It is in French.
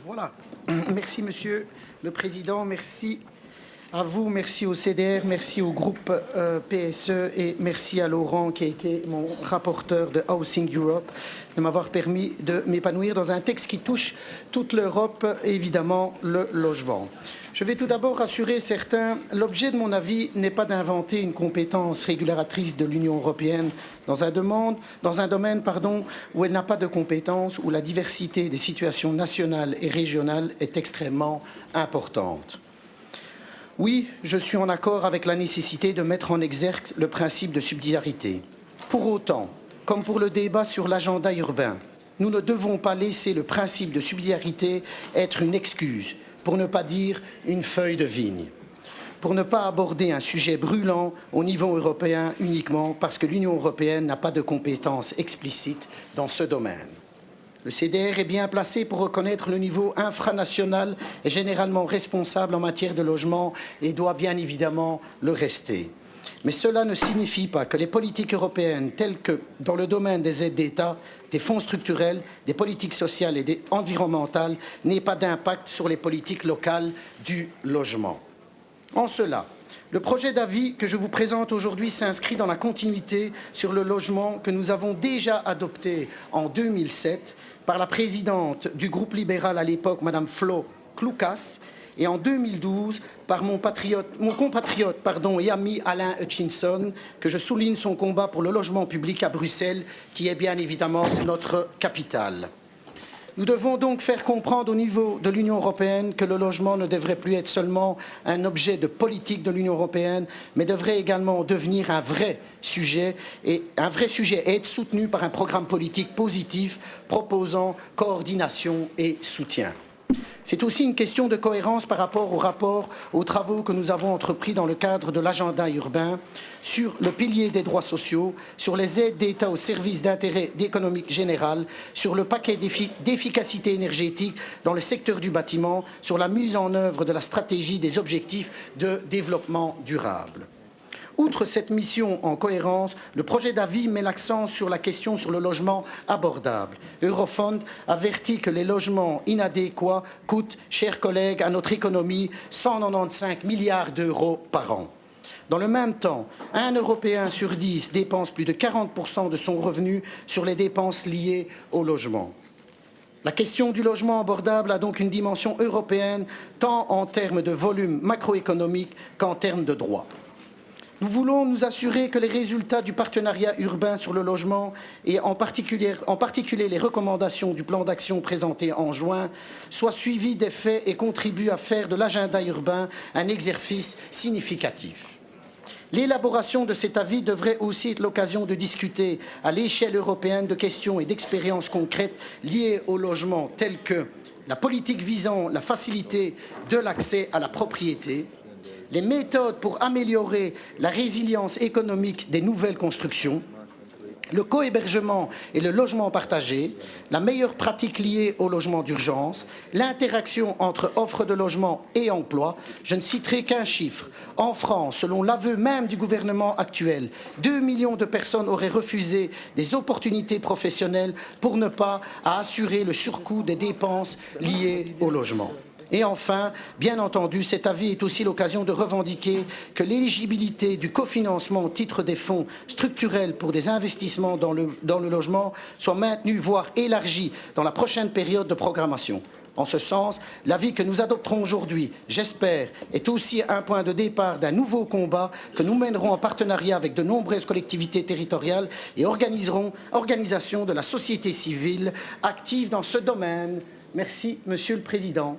Voilà. Merci, Monsieur le Président. Merci à vous, merci au CDR, merci au groupe PSE et merci à Laurent qui a été mon rapporteur de Housing Europe de m'avoir permis de m'épanouir dans un texte qui touche toute l'Europe et évidemment le logement. Je vais tout d'abord rassurer certains, l'objet de mon avis n'est pas d'inventer une compétence régulatrice de l'Union européenne dans un domaine où elle n'a pas de compétence, où la diversité des situations nationales et régionales est extrêmement importante. Oui, je suis en accord avec la nécessité de mettre en exergue le principe de subsidiarité. Pour autant, comme pour le débat sur l'agenda urbain, nous ne devons pas laisser le principe de subsidiarité être une excuse, pour ne pas dire une feuille de vigne, pour ne pas aborder un sujet brûlant au niveau européen uniquement parce que l'Union européenne n'a pas de compétences explicites dans ce domaine. Le CDR est bien placé pour reconnaître le niveau infranational et généralement responsable en matière de logement et doit bien évidemment le rester. Mais cela ne signifie pas que les politiques européennes, telles que dans le domaine des aides d'État, des fonds structurels, des politiques sociales et environnementales, n'aient pas d'impact sur les politiques locales du logement. En cela, le projet d'avis que je vous présente aujourd'hui s'inscrit dans la continuité sur le logement que nous avons déjà adopté en 2007 par la présidente du groupe libéral à l'époque, Madame Flo Klukas, et en 2012 par mon compatriote et ami Alain Hutchinson, que je souligne son combat pour le logement public à Bruxelles, qui est bien évidemment notre capitale. Nous devons donc faire comprendre au niveau de l'Union européenne que le logement ne devrait plus être seulement un objet de politique de l'Union européenne, mais devrait également devenir un vrai sujet et être soutenu par un programme politique positif proposant coordination et soutien. C'est aussi une question de cohérence par rapport aux travaux que nous avons entrepris dans le cadre de l'agenda urbain sur le pilier des droits sociaux, sur les aides d'État aux services d'intérêt économique général, sur le paquet d'efficacité énergétique dans le secteur du bâtiment, sur la mise en œuvre de la stratégie des objectifs de développement durable. Outre cette mission en cohérence, le projet d'avis met l'accent sur la question sur le logement abordable. Eurofund avertit que les logements inadéquats coûtent, chers collègues, à notre économie 195 milliards d'euros par an. Dans le même temps, un Européen sur 10 dépense plus de 40% de son revenu sur les dépenses liées au logement. La question du logement abordable a donc une dimension européenne, tant en termes de volume macroéconomique qu'en termes de droit. Nous voulons nous assurer que les résultats du partenariat urbain sur le logement et en particulier les recommandations du plan d'action présenté en juin soient suivis des faits et contribuent à faire de l'agenda urbain un exercice significatif. L'élaboration de cet avis devrait aussi être l'occasion de discuter à l'échelle européenne de questions et d'expériences concrètes liées au logement telles que la politique visant la facilité de l'accès à la propriété, les méthodes pour améliorer la résilience économique des nouvelles constructions, le co-hébergement et le logement partagé, la meilleure pratique liée au logement d'urgence, l'interaction entre offre de logement et emploi. Je ne citerai qu'un chiffre. En France, selon l'aveu même du gouvernement actuel, 2 millions de personnes auraient refusé des opportunités professionnelles pour ne pas assurer le surcoût des dépenses liées au logement. Et enfin, bien entendu, cet avis est aussi l'occasion de revendiquer que l'éligibilité du cofinancement au titre des fonds structurels pour des investissements dans le logement soit maintenue, voire élargie dans la prochaine période de programmation. En ce sens, l'avis que nous adopterons aujourd'hui, j'espère, est aussi un point de départ d'un nouveau combat que nous mènerons en partenariat avec de nombreuses collectivités territoriales et organisations de la société civile actives dans ce domaine. Merci, Monsieur le Président.